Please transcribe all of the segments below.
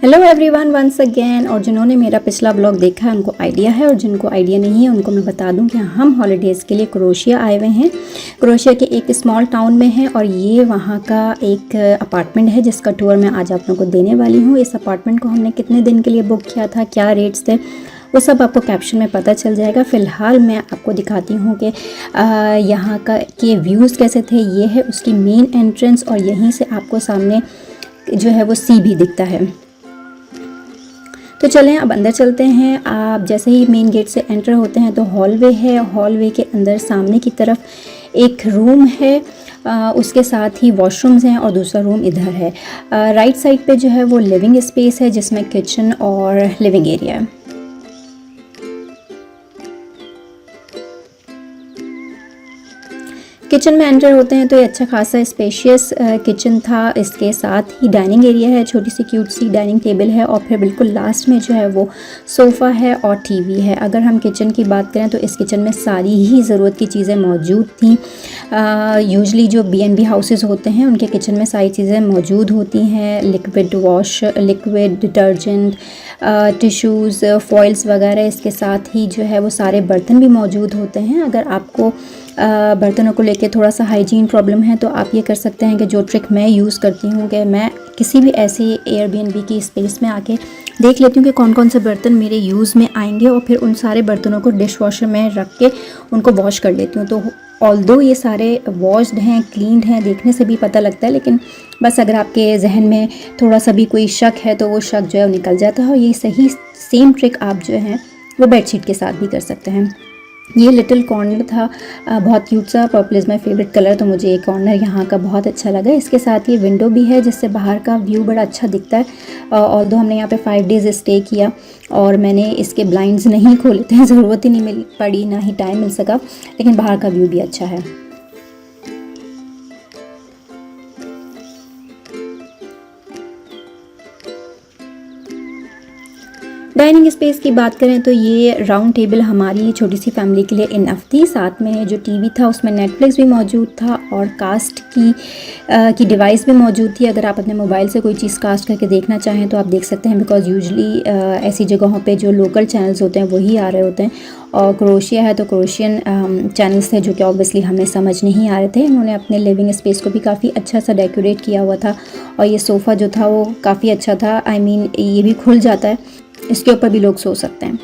Hello everyone once again. और जिन्होंने मेरा पिछला ब्लॉग देखा है उनको आइडिया है, और जिनको आइडिया नहीं है उनको मैं बता दूं कि हम हॉलीडेज़ के लिए क्रोएशिया आए हुए हैं। क्रोएशिया के एक स्मॉल टाउन में है और ये वहाँ का एक अपार्टमेंट है जिसका टूर मैं आज आप लोगों को देने वाली हूँ। इस अपार्टमेंट को हमने कितने दिन के लिए बुक किया था, क्या रेट्स थे, वो सब आपको कैप्शन में पता चल जाएगा। फ़िलहाल मैं आपको दिखाती हूँ कि यहाँ का के व्यूज़ कैसे थे। ये है उसकी मेन एंट्रेंस और यहीं से आपको सामने जो है वो सी भी दिखता है। तो चलें अब अंदर चलते हैं। आप जैसे ही मेन गेट से एंटर होते हैं तो हॉलवे है। हॉलवे के अंदर सामने की तरफ एक रूम है, उसके साथ ही वॉशरूम्स हैं और दूसरा रूम इधर है। राइट साइड पे जो है वो लिविंग स्पेस है जिसमें किचन और लिविंग एरिया है। किचन में एंटर होते हैं तो ये अच्छा खासा स्पेशियस किचन था। इसके साथ ही डाइनिंग एरिया है, छोटी सी क्यूट सी डाइनिंग टेबल है और फिर बिल्कुल लास्ट में जो है वो सोफ़ा है और टीवी है। अगर हम किचन की बात करें तो इस किचन में सारी ही ज़रूरत की चीज़ें मौजूद थी। यूजली जो B&B हाउसेस होते हैं उनके किचन में सारी चीज़ें मौजूद होती हैं। लिक्विड डिटर्जेंट, टिश्यूज़, फॉइल्स वगैरह। इसके साथ ही जो है वो सारे बर्तन भी मौजूद होते हैं। अगर आपको बर्तनों को लेके थोड़ा सा हाइजीन प्रॉब्लम है तो आप ये कर सकते हैं कि जो ट्रिक मैं यूज़ करती हूँ कि मैं किसी भी ऐसी एयरबीएनबी की स्पेस में आके देख लेती हूँ कि कौन कौन से बर्तन मेरे यूज़ में आएंगे और फिर उन सारे बर्तनों को डिश वॉशर में रख के उनको वॉश कर लेती हूँ। तो ऑल्दो ये सारे वॉश्ड हैं, क्लीन्ड हैं, देखने से भी पता लगता है, लेकिन बस अगर आपके जहन में थोड़ा सा भी कोई शक है तो वो शक जो है वो निकल जाता है। और ये सही सेम ट्रिक आप जो है वो बेडशीट के साथ भी कर सकते हैं। ये लिटिल कॉर्नर था, बहुत क्यूट सा, purple is my favourite colour, तो मुझे ये कॉर्नर यहाँ का बहुत अच्छा लगा। इसके साथ ये विंडो भी है जिससे बाहर का व्यू बड़ा अच्छा दिखता है। ऑल्दो हमने यहाँ पे 5 डेज़ स्टे किया और मैंने इसके ब्लाइंड्स नहीं खोले थे, ज़रूरत ही नहीं मिल पड़ी, ना ही टाइम मिल सका, लेकिन बाहर का व्यू भी अच्छा है। डाइनिंग स्पेस की बात करें तो ये राउंड टेबल हमारी छोटी सी फैमिली के लिए इनफ थी। साथ में जो टीवी था उसमें नेटफ्लिक्स भी मौजूद था और कास्ट की डिवाइस भी मौजूद थी। अगर आप अपने मोबाइल से कोई चीज़ कास्ट करके देखना चाहें तो आप देख सकते हैं, बिकॉज़ यूजली ऐसी जगहों पे जो लोकल चैनल्स होते हैं वही आ रहे होते हैं। और क्रोएशिया है तो क्रोएशियन चैनल्स थे जो कि ऑब्वियसली हमें समझ नहीं आ रहे थे। इन्होंने अपने लिविंग स्पेस को भी काफ़ी अच्छा सा डेकोरेट किया हुआ था और ये सोफ़ा जो था वो काफ़ी अच्छा था। आई मीन ये भी खुल जाता है, इसके ऊपर भी लोग सो सकते हैं।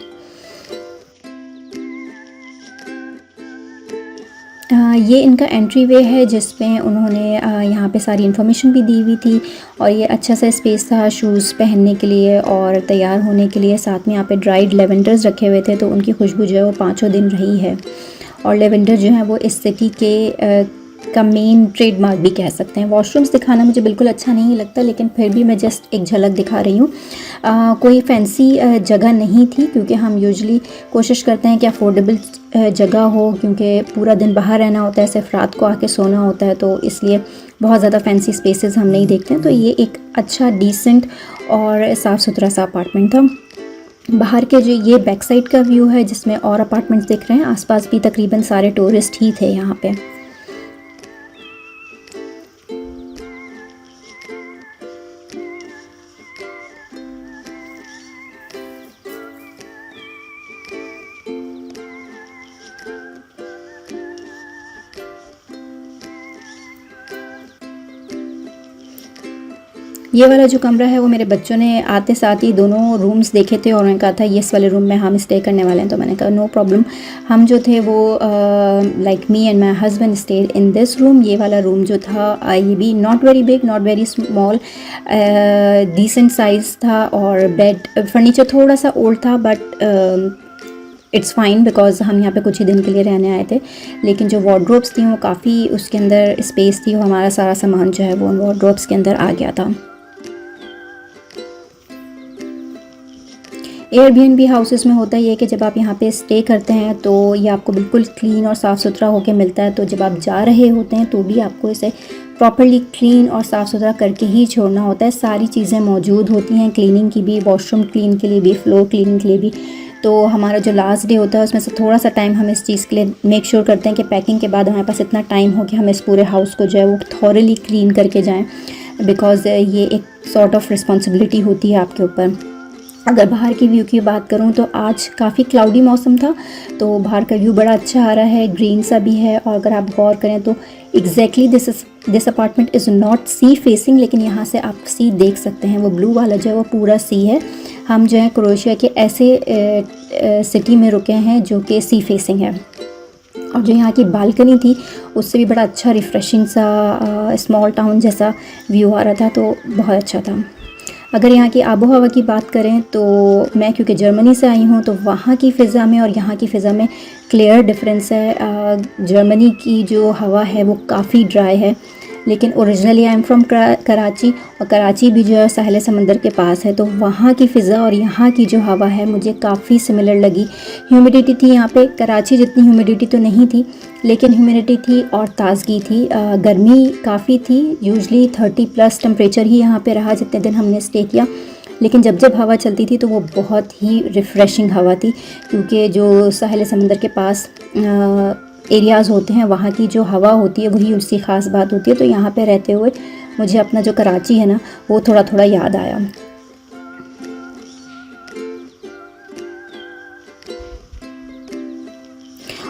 ये इनका एंट्री वे है जिसमें उन्होंने यहाँ पे सारी इन्फॉर्मेशन भी दी हुई थी और ये अच्छा सा स्पेस था शूज़ पहनने के लिए और तैयार होने के लिए। साथ में यहाँ पे ड्राइड लेवेंडर्स रखे हुए थे तो उनकी खुशबू जो है वो 5 दिन रही है। और लेवेंडर जो है वो इस सिटी के का मेन ट्रेडमार्क भी कह सकते हैं। वॉशरूम्स दिखाना मुझे बिल्कुल अच्छा नहीं लगता, लेकिन फिर भी मैं जस्ट एक झलक दिखा रही हूँ। कोई फैंसी जगह नहीं थी क्योंकि हम यूजुअली कोशिश करते हैं कि अफोर्डेबल जगह हो, क्योंकि पूरा दिन बाहर रहना होता है, सिर्फ रात को आके सोना होता है, तो इसलिए बहुत ज़्यादा फैंसी स्पेसेस हम नहीं देखते हैं। तो ये एक अच्छा डिसेंट और साफ़ सुथरा सा अपार्टमेंट था। बाहर के जो ये बैक साइड का व्यू है जिसमें और अपार्टमेंट्स दिख रहे हैं, आसपास भी तकरीबन सारे टूरिस्ट ही थे यहाँ पे। ये वाला जो कमरा है वो मेरे बच्चों ने आते साथ ही दोनों रूम्स देखे थे और उन्होंने कहा था ये इस वाले रूम में हम स्टे करने वाले हैं। तो मैंने कहा नो प्रॉब्लम। हम जो थे वो like me and my husband stayed in this room. ये वाला रूम जो था ये भी not very big, not very small, decent size था और बेड फर्नीचर थोड़ा सा ओल्ड था, बट इट्स फाइन बिकॉज़ हम यहाँ पे कुछ ही दिन के लिए रहने आए थे। लेकिन जो वार्डरोब्स थी वो काफ़ी, उसके अंदर स्पेस थी, वो हमारा सारा सामान जो है वो उन वार्डरोब्स के अंदर आ गया था। एयरबीएनबी हाउसेस में होता ये है कि जब आप यहाँ पे स्टे करते हैं तो ये आपको बिल्कुल क्लीन और साफ़ सुथरा होके मिलता है। तो जब आप जा रहे होते हैं तो भी आपको इसे प्रॉपर्ली क्लीन और साफ़ सुथरा करके ही छोड़ना होता है। सारी चीज़ें मौजूद होती हैं, क्लीनिंग की भी, वॉशरूम क्लीन के लिए भी, फ्लोर क्लीनिंग के लिए भी। तो हमारा जो लास्ट डे होता है उसमें से थोड़ा सा टाइम हम इस चीज़ के लिए मेक श्योर करते हैं कि पैकिंग के बाद हमारे पास इतना टाइम हो कि हम इस पूरे हाउस को जो है वो थॉरली क्लीन करके जाएँ। बिकॉज़ ये एक सॉर्ट ऑफ रिस्पॉन्सिबिलिटी होती है आपके ऊपर। अगर बाहर की व्यू की बात करूं तो आज काफ़ी क्लाउडी मौसम था, तो बाहर का व्यू बड़ा अच्छा आ रहा है, ग्रीन सा भी है। और अगर आप गौर करें तो exactly this apartment is not sea facing, लेकिन यहाँ से आप सी देख सकते हैं। वो ब्लू वाला जो है वो पूरा सी है। हम जो है क्रोएशिया के ऐसे सिटी में रुके हैं जो कि सी फेसिंग है। और जो यहाँ की बालकनी थी उससे भी बड़ा अच्छा रिफ़्रेशिंग सा स्मॉल टाउन जैसा व्यू आ रहा था, तो बहुत अच्छा था। अगर यहाँ की आबो हवा की बात करें तो मैं क्योंकि जर्मनी से आई हूँ तो वहाँ की फ़िज़ा में और यहाँ की फ़िज़ा में क्लियर डिफरेंस है। जर्मनी की जो हवा है वो काफ़ी ड्राई है, लेकिन originally I am from Karachi, और कराची भी जो है साहिल समंदर के पास है, तो वहाँ की फ़िज़ा और यहाँ की जो हवा है मुझे काफ़ी सिमिलर लगी। ह्यूमिडिटी थी यहाँ पे, कराची जितनी ह्यूमिडिटी तो नहीं थी, लेकिन ह्यूमिडिटी थी और ताज़गी थी। गर्मी काफ़ी थी, यूजली 30+ टेम्परेचर ही यहाँ पे रहा जितने दिन हमने स्टे किया, लेकिन जब जब हवा चलती थी तो वो बहुत ही रिफ़्रेशिंग हवा थी, क्योंकि जो साहिल समंदर के पास एरियाज़ होते हैं वहाँ की जो हवा होती है वही उसकी ख़ास बात होती है। तो यहाँ पे रहते हुए मुझे अपना जो कराची है ना वो थोड़ा थोड़ा याद आया।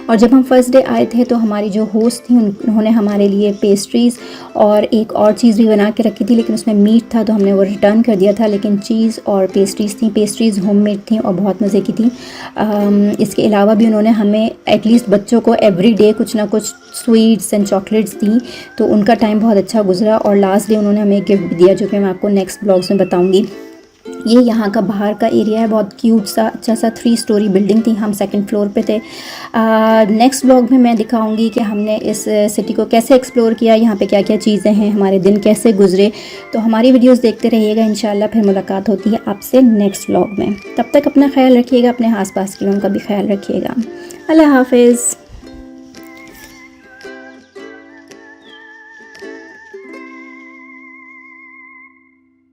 और जब हम फर्स्ट डे आए थे तो हमारी जो होस्ट थी उन्होंने हमारे लिए पेस्ट्रीज़ और एक और चीज़ भी बना के रखी थी, लेकिन उसमें मीट था तो हमने वो रिटर्न कर दिया था। लेकिन चीज़ और पेस्ट्रीज़ थी, पेस्ट्रीज़ होममेड थी और बहुत मज़े की थी। इसके अलावा भी उन्होंने हमें एटलीस्ट बच्चों को एवरीडे कुछ ना कुछ स्वीट्स एंड चॉकलेट्स दी, तो उनका टाइम बहुत अच्छा गुजरा। और लास्ट डे उन्होंने हमें गिफ्ट भी दिया जो कि मैं आपको नेक्स्ट ब्लॉग्स में बताऊँगी। ये यहाँ का बाहर का एरिया है, बहुत क्यूट सा अच्छा सा 3 स्टोरी बिल्डिंग थी। हम सेकंड फ्लोर पे थे। नेक्स्ट ब्लॉग में मैं दिखाऊंगी कि हमने इस सिटी को कैसे एक्सप्लोर किया, यहाँ पे क्या क्या चीज़ें हैं, हमारे दिन कैसे गुजरे। तो हमारी वीडियोस देखते रहिएगा, इंशाल्लाह फिर मुलाकात होती है आपसे नेक्स्ट ब्लॉग में। तब तक अपना ख्याल रखिएगा, अपने आस पास की उनका भी ख्याल रखिएगा। अल्लाह हाफिज़।